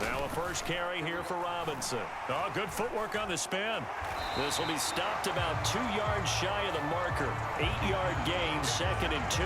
Now a first carry here for Robinson. Oh, good footwork on the spin. This will be stopped about 2 yards shy of the marker. 8-yard gain, 2nd and 2.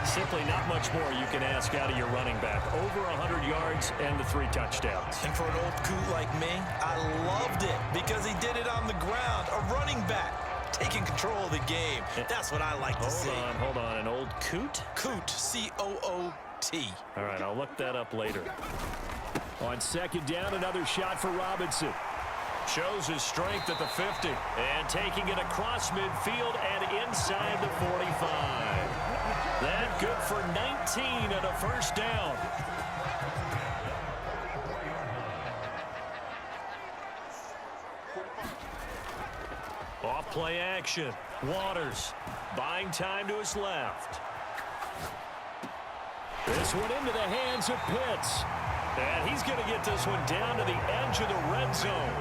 Simply not much more you can ask out of your running back. Over 100 yards and the 3 touchdowns. And for an old coot like me, I loved it because he did it on the ground. A running back taking control of the game. That's what I like to see. Hold on. An old coot? Coot, C-O-O-T. All right, I'll look that up later. On 2nd down, another shot for Robinson. Shows his strength at the 50. And taking it across midfield and inside the 45. That good for 19 and a first down. Off play action. Waters buying time to his left. This one into the hands of Pitts. And he's going to get this one down to the edge of the red zone.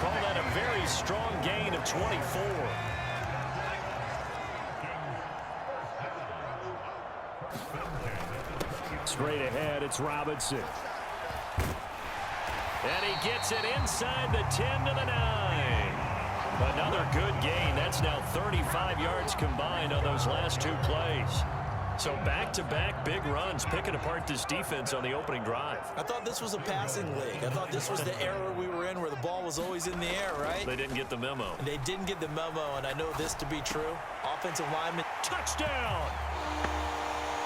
Call that a very strong gain of 24. Straight ahead, it's Robinson. And he gets it inside the 10 to the 9. Another good gain. That's now 35 yards combined on those last 2 plays. So back-to-back big runs, picking apart this defense on the opening drive. I thought this was a passing league. I thought this was the era we were in where the ball was always in the air, right? They didn't get the memo. They didn't get the memo, and I know this to be true. Offensive lineman. Touchdown!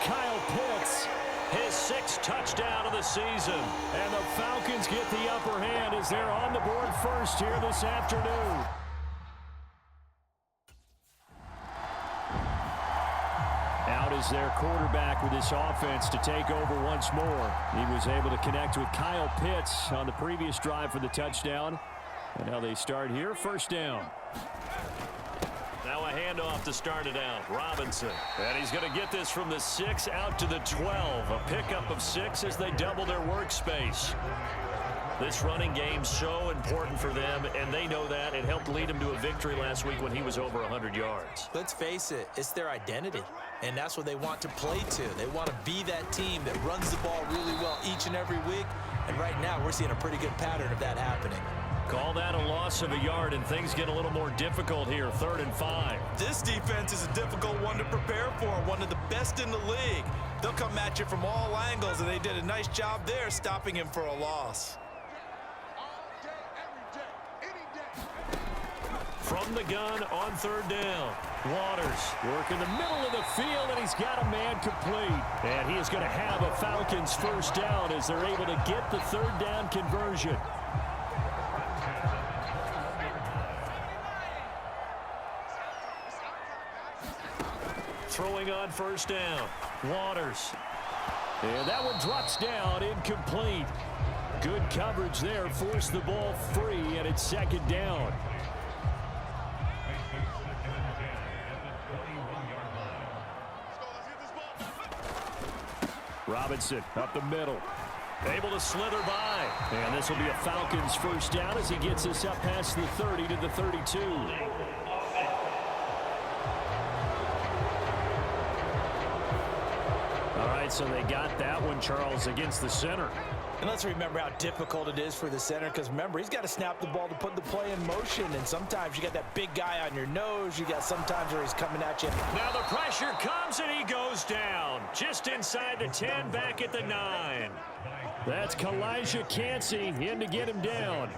Kyle Pitts, his 6th touchdown of the season. And the Falcons get the upper hand as they're on the board first here this afternoon. Out is their quarterback with this offense to take over once more. He was able to connect with Kyle Pitts on the previous drive for the touchdown. And now they start here, first down. Now a handoff to start it out. Robinson. And he's going to get this from the 6 out to the 12. A pickup of 6 as they double their workspace. This running game's so important for them, and they know that. It helped lead them to a victory last week when he was over 100 yards. Let's face it, it's their identity, and that's what they want to play to. They want to be that team that runs the ball really well each and every week, and right now we're seeing a pretty good pattern of that happening. Call that a loss of a yard, and things get a little more difficult here, 3rd and 5. This defense is a difficult one to prepare for, one of the best in the league. They'll come at you from all angles, and they did a nice job there stopping him for a loss. From the gun on 3rd down. Waters working the middle of the field, and he's got a man complete. And he is going to have a Falcons first down as they're able to get the 3rd down conversion. Throwing on 1st down. Waters. And that one drops down, incomplete. Good coverage there, forced the ball free, and it's 2nd down. Robinson up the middle. Able to slither by. And this will be a Falcons first down as he gets us up past the 30 to the 32. All right, so they got that one, Charles, against the center. And let's remember how difficult it is for the center, because remember, he's got to snap the ball to put the play in motion, and sometimes you got that big guy on your nose. You got sometimes where he's coming at you. Now the pressure comes, and he goes down. Just inside the 10, back at the 9. That's Kalijah Cansey in to get him down.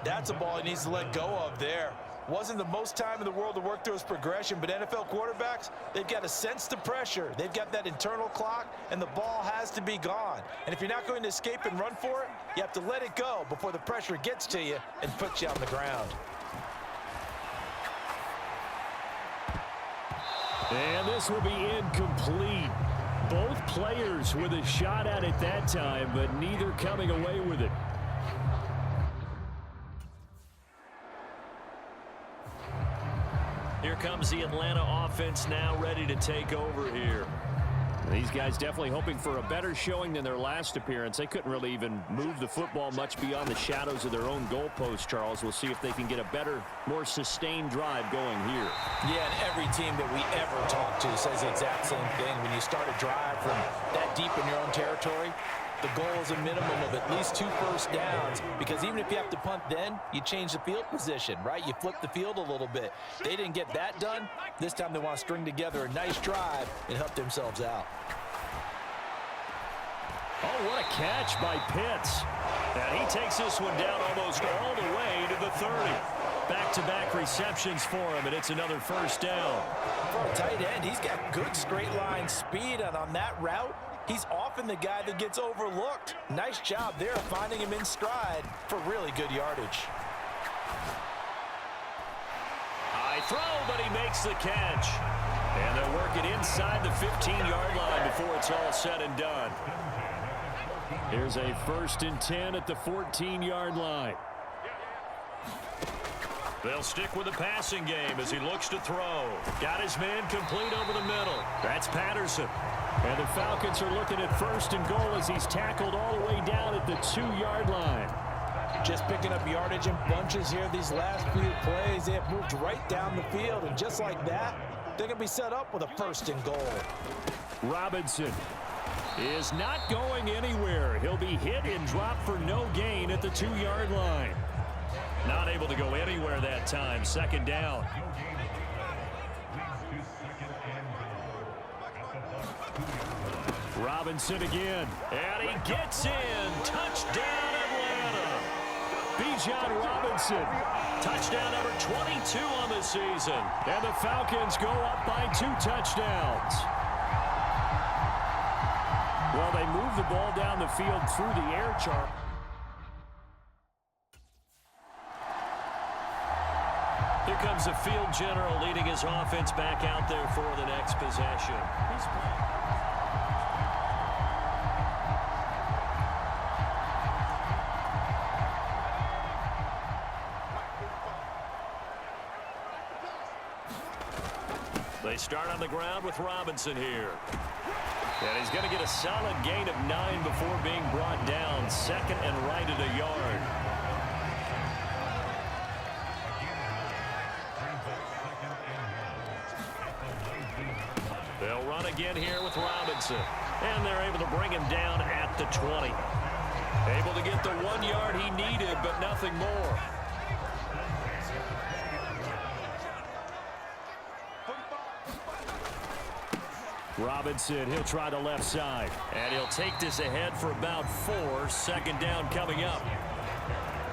That's a ball he needs to let go of there. Wasn't the most time in the world to work through his progression, but NFL quarterbacks, they've got to sense the pressure. They've got that internal clock, and the ball has to be gone. And if you're not going to escape and run for it, you have to let it go before the pressure gets to you and puts you on the ground. And this will be incomplete. Both players with a shot at it that time, but neither coming away with it. Here comes the Atlanta offense now ready to take over here. These guys definitely hoping for a better showing than their last appearance. They couldn't really even move the football much beyond the shadows of their own goalpost, Charles. We'll see if they can get a better, more sustained drive going here. Yeah, and every team that we ever talk to says the exact same thing. When you start a drive from that deep in your own territory, the goal is a minimum of at least 2 first downs, because even if you have to punt then, you change the field position, right? You flip the field a little bit. They didn't get that done. This time they want to string together a nice drive and help themselves out. Oh, what a catch by Pitts. And he takes this one down almost all the way to the 30. Back-to-back receptions for him, and it's another first down. For a tight end, he's got good straight line speed, and on that route, he's often the guy that gets overlooked. Nice job there finding him in stride for really good yardage. High throw, but he makes the catch. And they'll work it inside the 15-yard line before it's all said and done. Here's a 1st and 10 at the 14-yard line. They'll stick with the passing game as he looks to throw. Got his man complete over the middle. That's Patterson. And the Falcons are looking at 1st and goal as he's tackled all the way down at the 2-yard line. Just picking up yardage in bunches here these last few plays. They have moved right down the field, and just like that, they're going to be set up with a 1st and goal. Robinson is not going anywhere. He'll be hit and dropped for no gain at the 2-yard line. Not able to go anywhere that time. 2nd down. Robinson again. And he gets in. Touchdown, Atlanta. Bijan Robinson. Touchdown number 22 on the season. And the Falcons go up by 2 touchdowns. Well, they move the ball down the field through the air, Charles. Here comes the field general leading his offense back out there for the next possession. They start on the ground with Robinson here. And he's going to get a solid gain of 9 before being brought down. 2nd and right at a yard. They'll run again here with Robinson. And they're able to bring him down at the 20. Able to get the 1 yard he needed, but nothing more. Robinson, he'll try the left side. And he'll take this ahead for about 4. 2nd down coming up.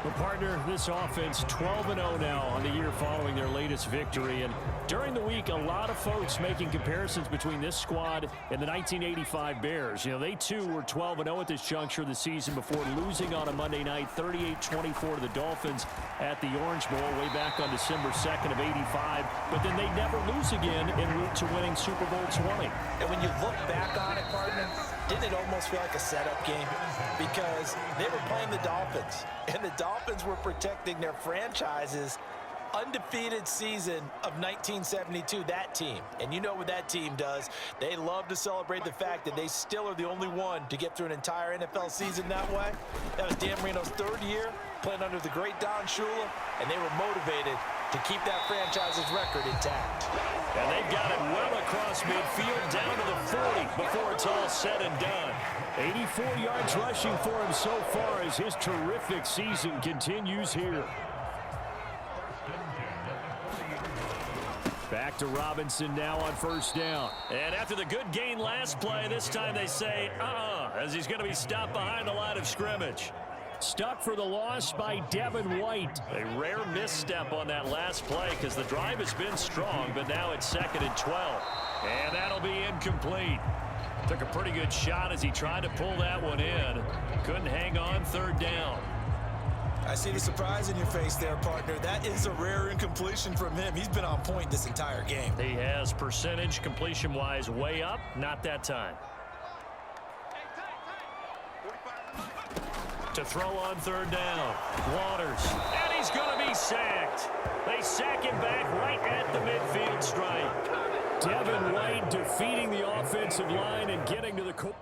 Well, partner, this offense 12-0 now on the year following their latest victory. And during the week, a lot of folks making comparisons between this squad and the 1985 Bears. You know, they too were 12-0 at this juncture of the season before losing on a Monday night 38-24 to the Dolphins at the Orange Bowl way back on December 2nd of 85. But then they never lose again en route to winning Super Bowl 20. And when you look back on it, partner, didn't it almost feel like a setup game? Because they were playing the Dolphins, and the Dolphins were protecting their franchise's undefeated season of 1972, that team. And you know what that team does. They love to celebrate the fact that they still are the only one to get through an entire NFL season that way. That was Dan Marino's 3rd year playing under the great Don Shula, and they were motivated to keep that franchise's record intact. And they've got it well across midfield down to the 40 before it's all said and done. 84 yards rushing for him so far as his terrific season continues here. Back to Robinson now on 1st down. And after the good gain last play, this time they say, as he's going to be stopped behind the line of scrimmage. Stuck for the loss by Devin White. A rare misstep on that last play because the drive has been strong, but now it's 2nd and 12. And that'll be incomplete. Took a pretty good shot as he tried to pull that one in. Couldn't hang on. 3rd down. I see the surprise in your face there, partner. That is a rare incompletion from him. He's been on point this entire game. He has percentage completion-wise way up. Not that time. To throw on 3rd down. Waters. And he's going to be sacked. They sack him back right at the midfield stripe. Devin White defeating the offensive line and getting to the court.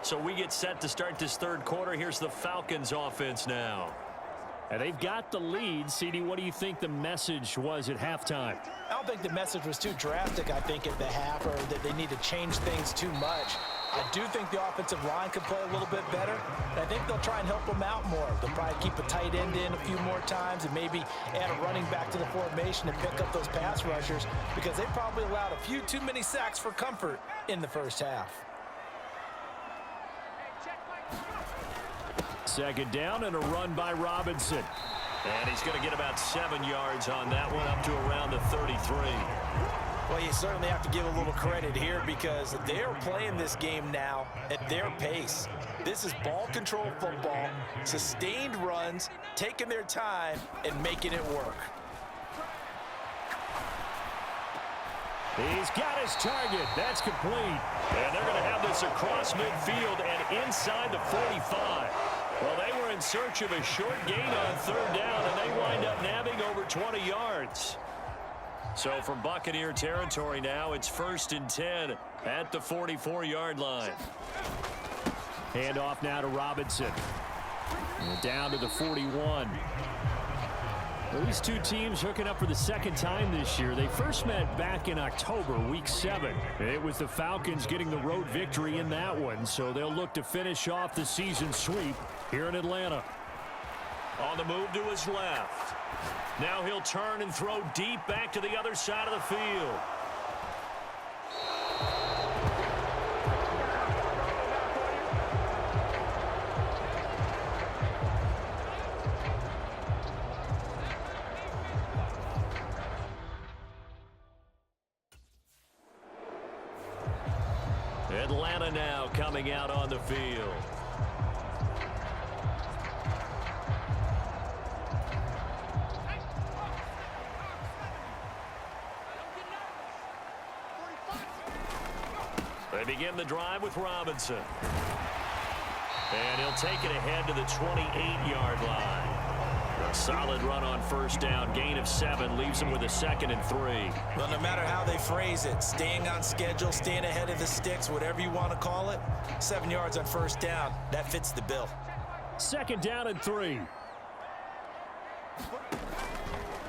So we get set to start this third quarter. Here's the Falcons offense now. And they've got the lead. CD, what do you think the message was at halftime? I don't think the message was too drastic, I think, at the half, or that they need to change things too much. I do think the offensive line could play a little bit better, and I think they'll try and help them out more. They'll probably keep a tight end in a few more times and maybe add a running back to the formation and pick up those pass rushers, because they probably allowed a few too many sacks for comfort in the first half. Second down and a run by Robinson. And he's going to get about 7 yards on that one, up to around the 33. Well, you certainly have to give a little credit here because they're playing this game now at their pace. This is ball control football, sustained runs, taking their time and making it work. He's got his target. That's complete. And they're going to have this across midfield and inside the 45. Well, they were in search of a short gain on third down, and they wind up nabbing over 20 yards. So from Buccaneer territory now, it's 1st and 10 at the 44-yard line. Handoff now to Robinson. And down to the 41. Well, these two teams hooking up for the second time this year. They first met back in October, week 7. It was the Falcons getting the road victory in that one, so they'll look to finish off the season sweep here in Atlanta. On the move to his left. Now he'll turn and throw deep back to the other side of the field. Atlanta now coming out on the field. They begin the drive with Robinson. And he'll take it ahead to the 28-yard line. A solid run on first down. Gain of 7 leaves him with a 2nd and 3. Well, no matter how they phrase it, staying on schedule, staying ahead of the sticks, whatever you want to call it, 7 yards on first down, that fits the bill. 2nd down and 3.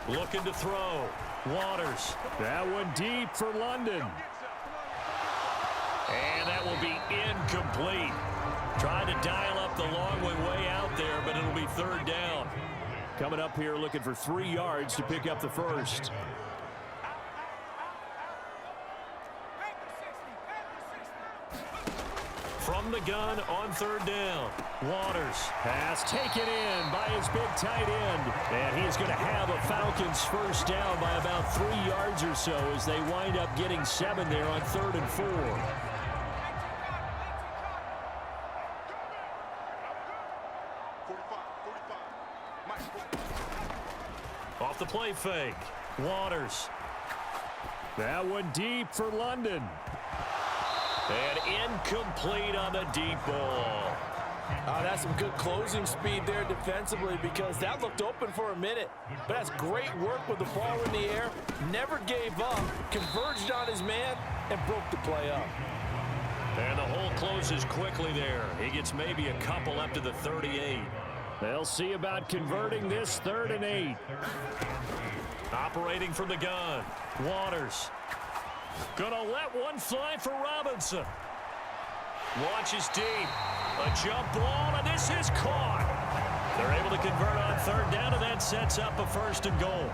Looking to throw. Waters. That one deep for London. And that will be incomplete. Trying to dial up the long way out there, but it'll be 3rd down. Coming up here looking for 3 yards to pick up the first. From the gun on 3rd down. Waters. Pass taken in by his big tight end. And he's going to have a Falcons first down by about 3 yards or so as they wind up getting 7 there on 3rd and 4. Off the play fake. Waters. That one deep for London. And incomplete on the deep ball. That's some good closing speed there defensively because that looked open for a minute. But that's great work with the ball in the air. Never gave up. Converged on his man and broke the play up. And the hole closes quickly there. He gets maybe a couple up to the 38. They'll see about converting this 3rd and 8. Operating from the gun. Waters. Gonna let one fly for Robinson. Launches deep. A jump ball, and this is caught. They're able to convert on 3rd down, and that sets up a 1st and goal.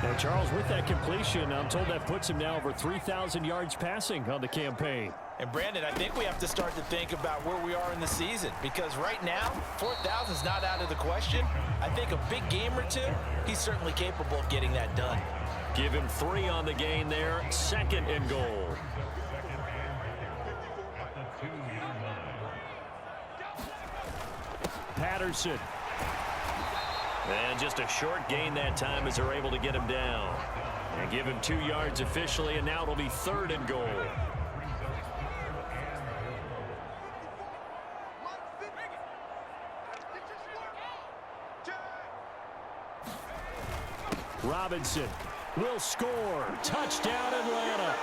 Now, Charles, with that completion, I'm told that puts him now over 3,000 yards passing on the campaign. And, Brandon, I think we have to start to think about where we are in the season because right now, 4,000 is not out of the question. I think a big game or 2, he's certainly capable of getting that done. Give him 3 on the gain there, 2nd and goal. Patterson. And just a short gain that time as they're able to get him down. And give him 2 yards officially, and now it'll be 3rd and goal. Robinson will score. Touchdown, Atlanta.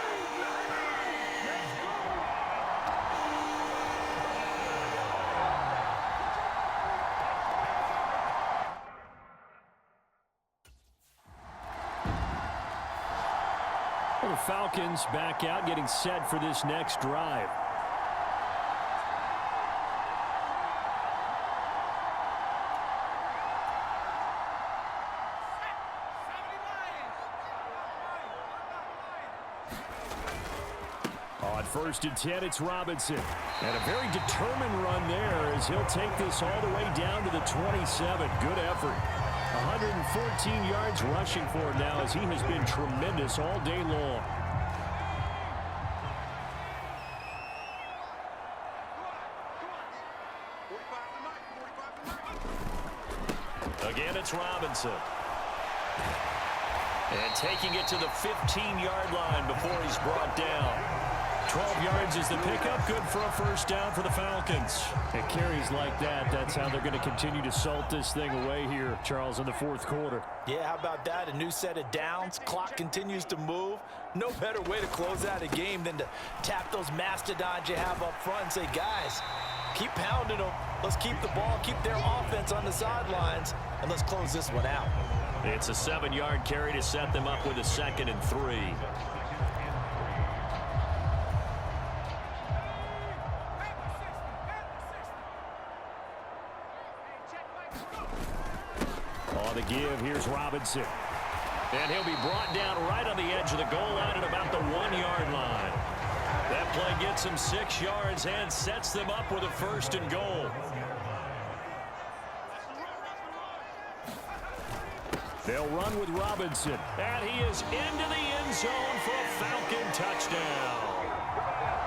The Falcons back out, getting set for this next drive. On 1st and 10, it's Robinson. And a very determined run there as he'll take this all the way down to the 27. Good effort. 114 yards rushing for him now as he has been tremendous all day long. Again, it's Robinson. And taking it to the 15-yard line before he's brought down. 12 yards is the pickup. Good for a first down for the Falcons. It carries like that. That's how they're going to continue to salt this thing away here, Charles, in the 4th quarter. Yeah, how about that? A new set of downs. Clock continues to move. No better way to close out a game than to tap those mastodons you have up front and say, guys, keep pounding them. Let's keep the ball, keep their offense on the sidelines, and let's close this one out. It's a 7-yard carry to set them up with a 2nd and 3. On the give, here's Robinson. And he'll be brought down right on the edge of the goal line at about the 1-yard line. That play gets him 6 yards and sets them up with a 1st and goal. They'll run with Robinson. And he is into the end zone for a Falcon touchdown.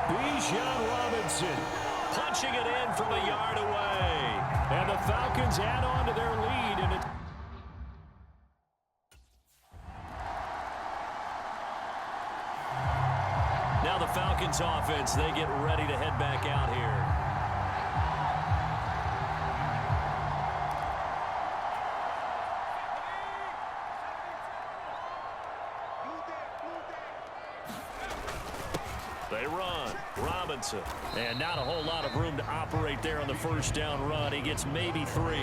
Bijan Robinson punching it in from a yard away. And the Falcons add on to their lead. And now the Falcons offense, they get ready to head back out here. They run. Robinson. And not a whole lot of room to operate there on the first down run. He gets maybe 3.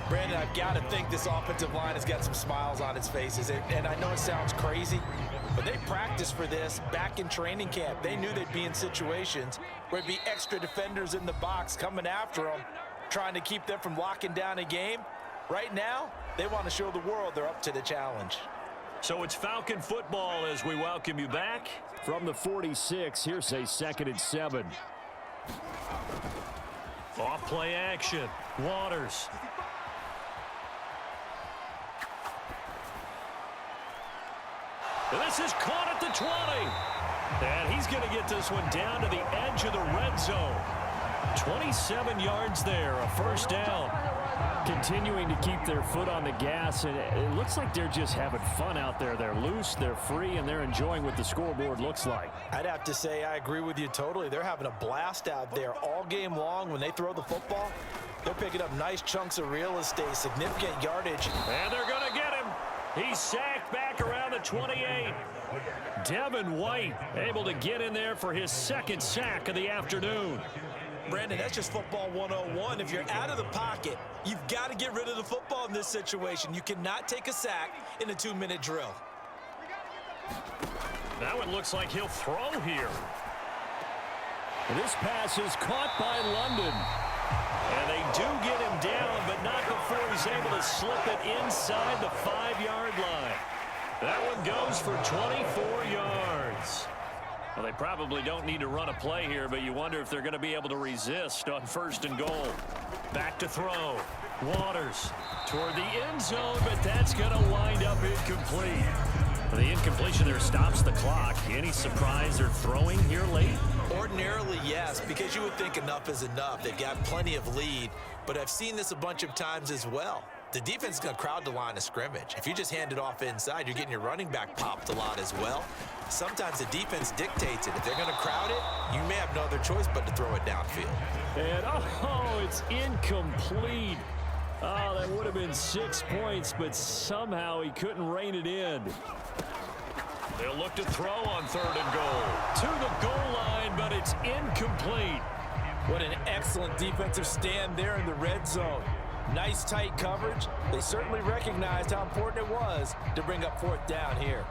Brandon, I've got to think this offensive line has got some smiles on its faces. And I know it sounds crazy, but they practiced for this back in training camp. They knew they'd be in situations where there'd be extra defenders in the box coming after them, trying to keep them from locking down a game. Right now, they want to show the world they're up to the challenge. So it's Falcon football as we welcome you back. From the 46, here's a 2nd and 7. Off play action. Waters. And this is caught at the 20. And he's going to get this one down to the edge of the red zone. 27 yards there, a first down. Continuing to keep their foot on the gas, and it looks like they're just having fun out there. They're loose, they're free, and they're enjoying what the scoreboard looks like. I'd have to say I agree with you totally. They're having a blast out there all game long. When they throw the football, they're picking up nice chunks of real estate, significant yardage. And they're going to get him. He's sacked back around the 28. Devin White able to get in there for his 2nd sack of the afternoon. Brandon, that's just football 101. If you're out of the pocket, you've got to get rid of the football in this situation. You cannot take a sack in a 2-minute drill. Now it looks like he'll throw here. This pass is caught by London. And they do get him down, but not before he's able to slip it inside the 5-yard line. That one goes for 24 yards. Well, they probably don't need to run a play here, but you wonder if they're going to be able to resist on 1st and goal. Back to throw. Waters toward the end zone, but that's going to wind up incomplete. The incompletion there stops the clock. Any surprise they're throwing here late? Ordinarily, yes, because you would think enough is enough. They've got plenty of lead, but I've seen this a bunch of times as well. The defense is going to crowd the line of scrimmage. If you just hand it off inside, you're getting your running back popped a lot as well. Sometimes the defense dictates it. If they're going to crowd it, you may have no other choice but to throw it downfield. And, oh, it's incomplete. Oh, that would have been 6 points, but somehow he couldn't rein it in. They'll look to throw on 3rd and goal. To the goal line, but it's incomplete. What an excellent defensive stand there in the red zone. Nice tight coverage. They certainly recognized how important it was to bring up 4th down here.